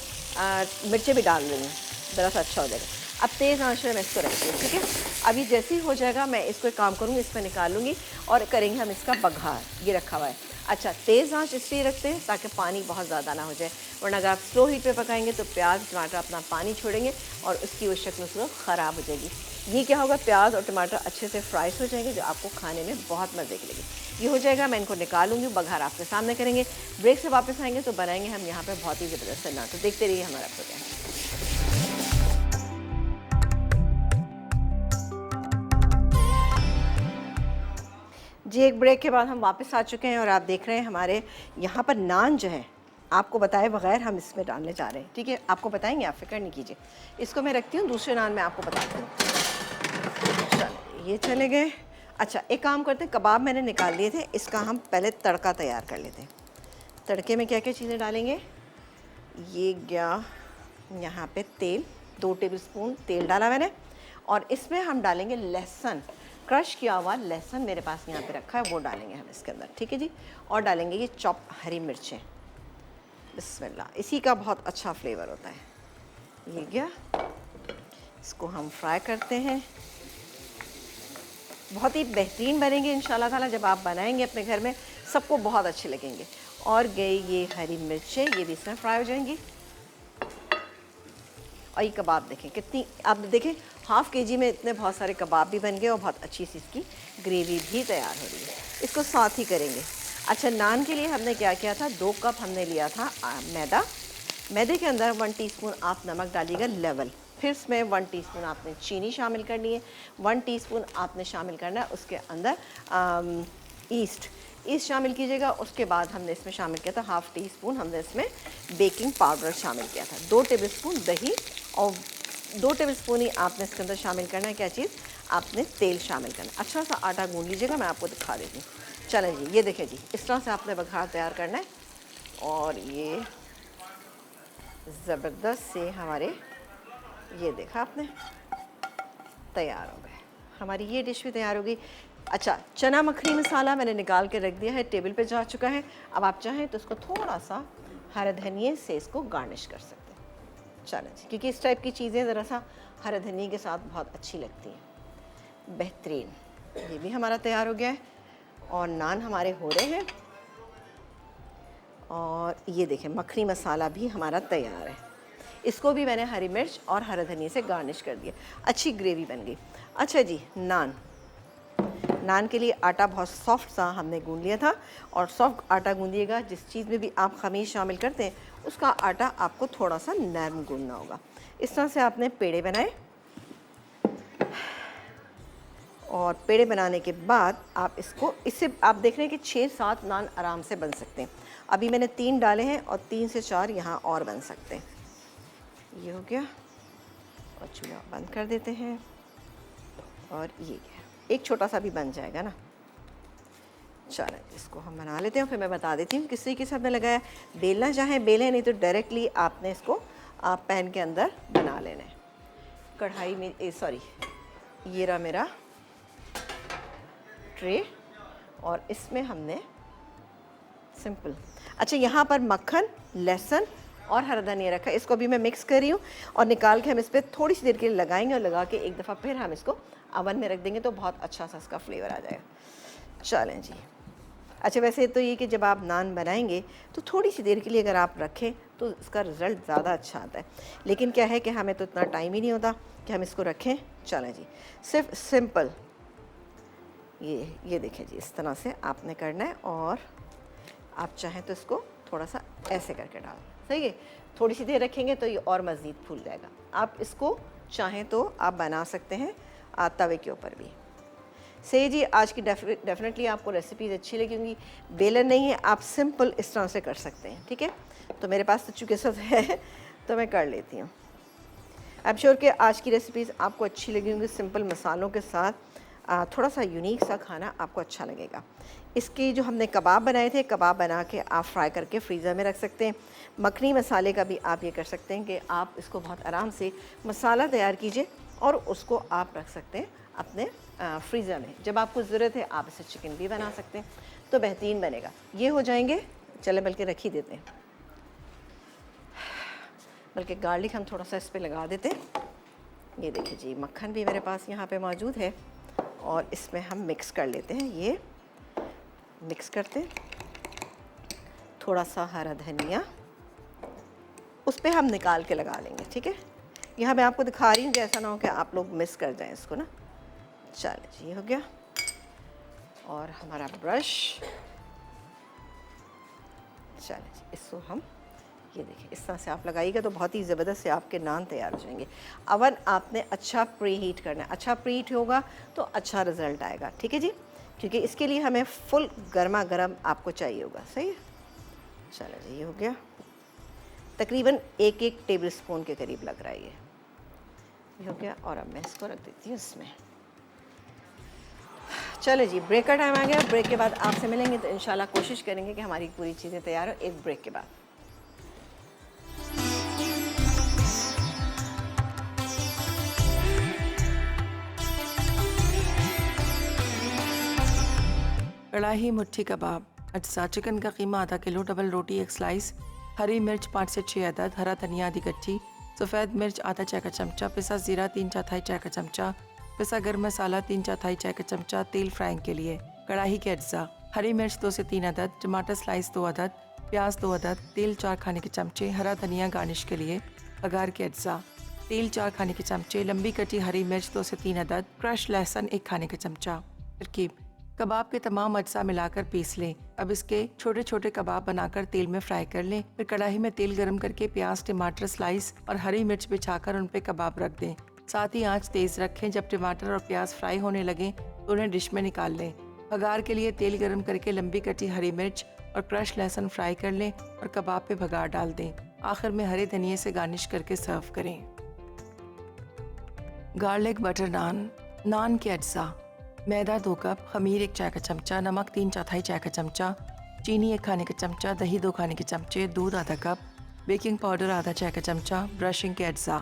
मिर्चें भी डाल दूँगी, ज़रा सा अच्छा हो जाएगा। अब तेज़ आंच में मैं इसको रखती हूँ, ठीक है? अभी जैसे ही हो जाएगा मैं इसको एक काम करूँगी, इसमें निकालूंगी और करेंगे हम इसका बघार। ये रखा हुआ है। अच्छा, तेज़ आंच इसलिए रखते हैं ताकि पानी बहुत ज़्यादा ना हो जाए, वरना अगर आप स्लो हीट पे पकाएंगे तो प्याज टमाटर अपना पानी छोड़ेंगे और उसकी वो शक्ल सूरत ख़राब हो जाएगी। ये क्या होगा, प्याज और टमाटर अच्छे से फ्राइज हो जाएंगे, जो आपको खाने में बहुत मज़े की लगेगी। ये हो जाएगा, मैं इनको निकालूंगी, बघार आपके सामने करेंगे। ब्रेक से वापस आएंगे तो बनाएंगे हम यहाँ पे बहुत ही ज़बरदस्त ना। तो देखते रहिए हमारा प्रोग्राम। जी, एक ब्रेक के बाद हम वापस आ चुके हैं और आप देख रहे हैं हमारे यहाँ पर नान जो है आपको बताए बगैर हम इसमें डालने जा रहे हैं, ठीक है? आपको बताएंगे, आप फिक्र नहीं कीजिए। इसको मैं रखती हूँ, दूसरे नान में आपको बताती हूँ। चलो, ये चले गए। अच्छा, एक काम करते हैं, कबाब मैंने निकाल लिए थे, इसका हम पहले तड़का तैयार कर लेते हैं। तड़के में क्या क्या चीज़ें डालेंगे? ये गया यहाँ पे तेल, 2 टेबलस्पून तेल डाला मैंने, और इसमें हम डालेंगे लहसुन, क्रश किया हुआ लहसुन मेरे पास यहाँ पे रखा है, वो डालेंगे हम इसके अंदर, ठीक है जी? और डालेंगे ये चॉप हरी मिर्चें। बिस्मिल्लाह, इसी का बहुत अच्छा फ्लेवर होता है। ये गया, इसको हम फ्राई करते हैं। बहुत ही बेहतरीन बनेंगे इंशाल्लाह ताला, जब आप बनाएंगे अपने घर में सबको बहुत अच्छे लगेंगे। और गई ये हरी मिर्चें, ये भी इसमें फ्राई हो जाएंगी। और ये कबाब देखें कितनी, आप देखें हाफ़ केजी में इतने बहुत सारे कबाब भी बन गए और बहुत अच्छी सी इसकी ग्रेवी भी तैयार हो रही है। इसको साथ ही करेंगे। अच्छा, नान के लिए हमने क्या किया था, 2 कप हमने लिया था मैदा। मैदे के अंदर 1 टीस्पून आप नमक डालिएगा लेवल, फिर इसमें 1 टीस्पून आपने चीनी शामिल करनी है, 1 टीस्पून आपने शामिल करना है उसके अंदर ईस्ट शामिल कीजिएगा। उसके बाद हमने इसमें शामिल किया था हाफ़ टी स्पून, हमने इसमें बेकिंग पाउडर शामिल किया था, 2 टेबलस्पून दही और 2 टेबलस्पून ही आपने इसके अंदर शामिल करना है। क्या चीज़? आपने तेल शामिल करना है। अच्छा सा आटा गूंद लीजिएगा, मैं आपको दिखा देती हूँ। चलें जी, ये देखें जी, इस तरह से आपने बघार तैयार करना है। और ये ज़बरदस्त से हमारे, ये देखा आपने, तैयार हो गए। हमारी ये डिश भी तैयार होगी। अच्छा, चना मखनी मसाला मैंने निकाल के रख दिया है, टेबल पे जा चुका है। अब आप चाहें तो इसको थोड़ा सा हरे धनिए से इसको गार्निश कर सकते हैं। चलें जी, क्योंकि इस टाइप की चीज़ें ज़रा सा हरे धनिए के साथ बहुत अच्छी लगती हैं। बेहतरीन, ये भी हमारा तैयार हो गया है और नान हमारे हो रहे हैं। और ये देखें, मखनी मसाला भी हमारा तैयार है। इसको भी मैंने हरी मिर्च और हरे धनिए से गार्निश कर दिया, अच्छी ग्रेवी बन गई। अच्छा जी, नान के लिए आटा बहुत सॉफ्ट सा हमने गूंद लिया था, और सॉफ्ट आटा गूंदिएगा। जिस चीज़ में भी आप खमीर शामिल करते हैं उसका आटा आपको थोड़ा सा नरम गूंदना होगा। इस तरह से आपने पेड़े बनाए और पेड़े बनाने के बाद आप इससे आप देख रहे हैं कि 6-7 नान आराम से बन सकते हैं। अभी मैंने 3 डाले हैं और 3 से 4 यहाँ और बन सकते हैं। ये हो गया और चूल्हा बंद कर देते हैं और ये गया, एक छोटा सा भी बन जाएगा ना। चलो इसको हम बना लेते हैं, फिर मैं बता देती हूँ किस तरीके से हमने लगाया। बेलना चाहे बेलें, नहीं तो डायरेक्टली आपने इसको पैन के अंदर बना लेना है। कढ़ाई में ये रहा मेरा ट्रे और इसमें हमने सिंपल, अच्छा यहाँ पर मक्खन, लहसुन और हरा धनिया रखा है। इसको भी मैं मिक्स कर रही हूँ और निकाल के हम इस पर थोड़ी सी देर के लिए लगाएंगे और लगा के एक दफ़ा फिर हम इसको अवन में रख देंगे तो बहुत अच्छा सा इसका फ्लेवर आ जाएगा। चलें जी। अच्छा वैसे तो ये कि जब आप नान बनाएंगे तो थोड़ी सी देर के लिए अगर आप रखें तो इसका रिज़ल्ट ज़्यादा अच्छा आता है, लेकिन क्या है कि हमें तो इतना टाइम ही नहीं होता कि हम इसको रखें। चलें जी, सिर्फ सिंपल ये देखिए जी, इस तरह से आपने करना है और आप चाहें तो इसको थोड़ा सा ऐसे करके डाल, सही है। थोड़ी सी देर रखेंगे तो ये और मज़ीद फूल जाएगा। आप इसको चाहें तो आप बना सकते हैं तवे के ऊपर भी। सही जी, आज की डेफिनेटली आपको रेसिपीज़ अच्छी लगेंगी। बेलन नहीं है, आप सिंपल इस तरह से कर सकते हैं, ठीक है। तो मेरे पास तो चूँकि सब है तो मैं कर लेती हूँ। आई एम श्योर कि आज की रेसिपीज़ आपको अच्छी लगी होंगी। सिंपल मसालों के साथ थोड़ा सा यूनिक सा खाना आपको अच्छा लगेगा। इसके जो हमने कबाब बनाए थे, कबाब बना के आप फ्राई करके फ्रीज़र में रख सकते हैं। मखनी मसाले का भी आप ये कर सकते हैं कि आप इसको बहुत आराम से मसाला तैयार कीजिए और उसको आप रख सकते हैं अपने फ्रीज़र में। जब आपको ज़रूरत है आप इसे चिकन भी बना सकते हैं, तो बेहतरीन बनेगा। ये हो जाएंगे, चले बल्कि रख ही देते हैं, बल्कि गार्लिक हम थोड़ा सा इस पर लगा देते हैं। ये देखिए जी, मक्खन भी मेरे पास यहाँ पे मौजूद है और इसमें हम मिक्स कर लेते हैं। ये मिक्स करते हैं, थोड़ा सा हरा धनिया उस पर हम निकाल के लगा लेंगे, ठीक है। यहाँ मैं आपको दिखा रही हूँ कि ऐसा ना हो कि आप लोग मिस कर जाएं इसको ना। चलिए जी, ये हो गया। और हमारा ब्रश, चलिए जी, इसको हम ये देखिए इस तरह से आप लगाइएगा तो बहुत ही ज़बरदस्त से आपके नान तैयार हो जाएंगे। अवन आपने अच्छा प्री हीट करना है, अच्छा प्री हीट होगा तो अच्छा रिज़ल्ट आएगा, ठीक है जी, क्योंकि इसके लिए हमें फुल गर्मा गर्म आपको चाहिए होगा, सही है। चलो जी, ये हो गया। तकरीबन 1 टेबल स्पून के करीब लग रहा है ये हो गया। और अब मैं इसको रख देती हूँ इसमें। चलो जी, ब्रेक का टाइम आ गया। ब्रेक के बाद आपसे मिलेंगे तो इंशाल्लाह कोशिश करेंगे कि हमारी पूरी चीज़ें तैयार हो एक ब्रेक के बाद। कड़ाही मुट्ठी कबाब, अज्जा चिकन का कीमा आधा किलो, डबल रोटी 1 स्लाइस, हरी मिर्च 5 से 6 अदद, हरा धनिया आधी कच्ची, सफ़ेद मिर्च आधा चाय का चमचा, पिसा ज़ीरा 3/4 चाय का चमचा, पिसा गर्म मसाला 3/4 चाय का चमचा, तेल फ्राइंग के लिए। कढ़ाई के अज्जा, हरी मिर्च 2 से 3 अदद, टमाटर स्लाइस 2 अदद, प्याज 2 अदद, तेल 4 खाने के चमचे, हरा धनिया गार्निश के लिए। अगार के अज्जा, तेल 4 खाने के चमचे, लंबी कटी हरी मिर्च 2 से 3 अदद, क्रश लहसुन 1 खाने का चमचा। तरकीब, कबाब के तमाम अज्जा मिलाकर पीस लें। अब इसके छोटे छोटे कबाब बनाकर तेल में फ्राई कर लें। फिर कढ़ाई में तेल गरम करके प्याज, टमाटर स्लाइस और हरी मिर्च बिछाकर उन पे कबाब रख दें। साथ ही आंच तेज रखें। जब टमाटर और प्याज फ्राई होने लगें तो उन्हें डिश में निकाल लें। भगार के लिए तेल गरम करके लंबी कटी हरी मिर्च और क्रश लहसुन फ्राई कर लें और कबाब पे भगार डाल दें। आखिर में हरे धनिये से गार्निश करके सर्व करें। गार्लिक बटर नान। नान के अज्जा, मैदा 2 कप, खमीर 1 चाय का चमचा, नमक 3/4 चाय का चमचा, चीनी 1 खाने का चमचा, दही 2 खाने के चमचे, दूध आधा कप, बेकिंग पाउडर आधा चाय का चमचा। ब्रशिंग के अज्जा,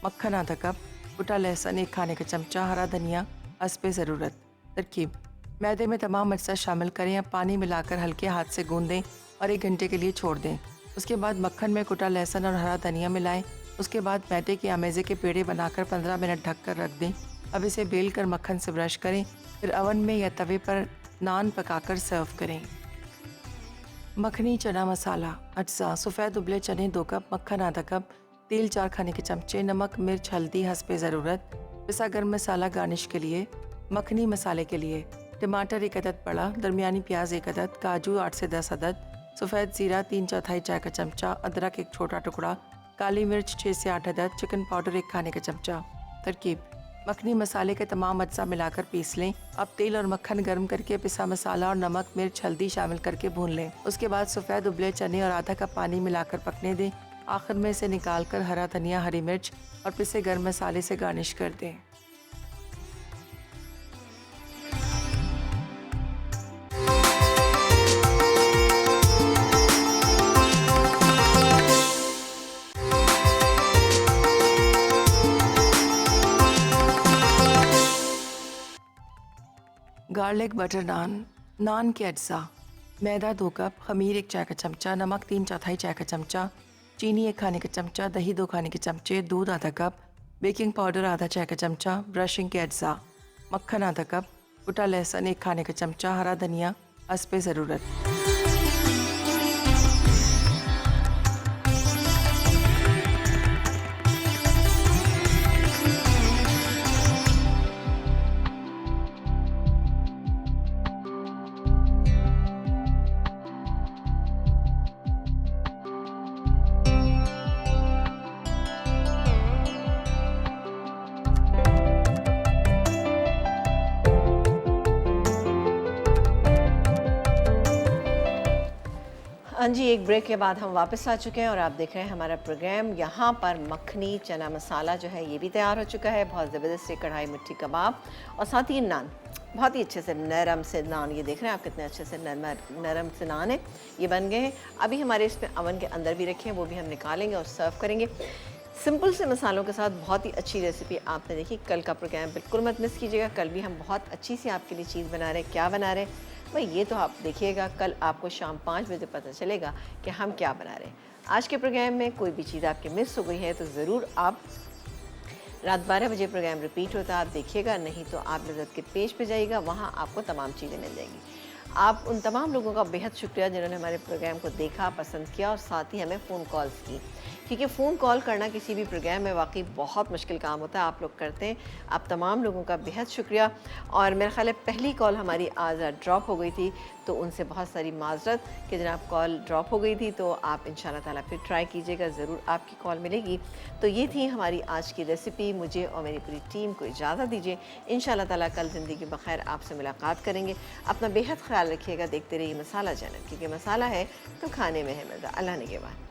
मक्खन आधा कप, कुटा लहसुन 1 खाने का चमचा, हरा धनिया हस्बे ज़रूरत। तरकीब, मैदे में तमाम अज्जा शामिल करें। अब पानी मिलाकर हल्के हाथ से गूंद दें और 1 घंटे के लिए छोड़ दें। उसके बाद मक्खन में कुटा लहसुन और हरा धनिया मिलाएं। उसके बाद मैदे के आमेज़े के पेड़े बनाकर 15 मिनट ढक कर रख दें। अब इसे बेल कर मक्खन से ब्रश करें। फिर अवन में या तवे पर नान पकाकर सर्व करें। मखनी चना मसाला। अज्जा, सफ़ेद उबले चने 2 कप, मक्खन आधा कप, तेल 4 खाने के चमचे, नमक मिर्च हल्दी हस्बे ज़रूरत, पिसा गर्म मसाला गार्निश के लिए। मखनी मसाले के लिए टमाटर 1 अदद बड़ा, दरमियानी प्याज 1 अदद, काजू 8 से 10 अदद, सफ़ेद ज़ीरा 3/4 चाय का चमचा, अदरक 1 छोटा टुकड़ा, काली मिर्च 6 से 8 अदद, चिकन पाउडर 1 खाने का चमचा। तरकीब, मखनी मसाले के तमाम अज्जा मिलाकर पीस लें। अब तेल और मक्खन गर्म करके पिसा मसाला और नमक, मिर्च, हल्दी शामिल करके भून लें। उसके बाद सफ़ेद उबले चने और आधा कप पानी मिलाकर पकने दें। आखिर में इसे निकालकर हरा धनिया, हरी मिर्च और पिसे गर्म मसाले से गार्निश कर दें। गार्लिक बटर नान। नान के अज्जा: मैदा 2 कप, खमीर 1 चाय का चमचा, नमक 3 चौथाई चाय का चमचा, चीनी 1 खाने का चमचा, दही 2 खाने के चमचे, दूध आधा कप, बेकिंग पाउडर आधा चाय का चमचा, ब्रशिंग के अज्जा, मक्खन आधा कप, कुटा लहसुन 1 खाने का चमचा, हरा धनिया हस्बे ज़रूरत। हाँ जी, एक ब्रेक के बाद हम वापस आ चुके हैं और आप देख रहे हैं हमारा प्रोग्राम। यहाँ पर मखनी चना मसाला जो है ये भी तैयार हो चुका है। बहुत ज़बरदस्त कढ़ाई मिट्टी कबाब और साथ ही नान, बहुत ही अच्छे से नरम से नान। ये देख रहे हैं आप कितने अच्छे से नरम से नान है ये बन गए हैं। अभी हमारे इसमें अवन के अंदर भी रखे हैं, वो भी हम निकालेंगे और सर्व करेंगे। सिंपल से मसालों के साथ बहुत ही अच्छी रेसिपी आपने देखी। कल का प्रोग्राम बिल्कुल मत मिस कीजिएगा। कल भी हम बहुत अच्छी सी आपके लिए चीज़ बना रहे हैं। क्या बना रहे हैं भाई ये तो आप देखिएगा, कल आपको शाम 5 बजे पता चलेगा कि हम क्या बना रहे हैं। आज के प्रोग्राम में कोई भी चीज़ आपकी मिस हो गई है तो ज़रूर आप रात 12 बजे प्रोग्राम रिपीट होता है, आप देखिएगा। नहीं तो आप लज़्ज़त के पेज पे जाइएगा, वहाँ आपको तमाम चीज़ें मिल जाएंगी। आप उन तमाम लोगों का बेहद शुक्रिया जिन्होंने हमारे प्रोग्राम को देखा, पसंद किया और साथ ही हमें फ़ोन कॉल्स की, क्योंकि फ़ोन कॉल करना किसी भी प्रोग्राम में वाकई बहुत मुश्किल काम होता है। आप लोग करते हैं, आप तमाम लोगों का बेहद शुक्रिया। और मेरा ख्याल है पहली कॉल हमारी आज ड्रॉप हो गई थी, तो उनसे बहुत सारी माजरत कि जनाब कॉल ड्रॉप हो गई थी। तो आप इंशाल्लाह ताला फिर ट्राई कीजिएगा, ज़रूर आपकी कॉल मिलेगी। तो ये थी हमारी आज की रेसिपी। मुझे और मेरी पूरी टीम को इजाज़त दीजिए। इंशाल्लाह ताला कल ज़िंदगी बखैर आपसे मुलाकात करेंगे। अपना बेहद ख्याल रखिएगा। देखते रहिए मसाला चैनल, क्योंकि मसाला है तो खाने में है मज़ा। अल्लाह निगहबान।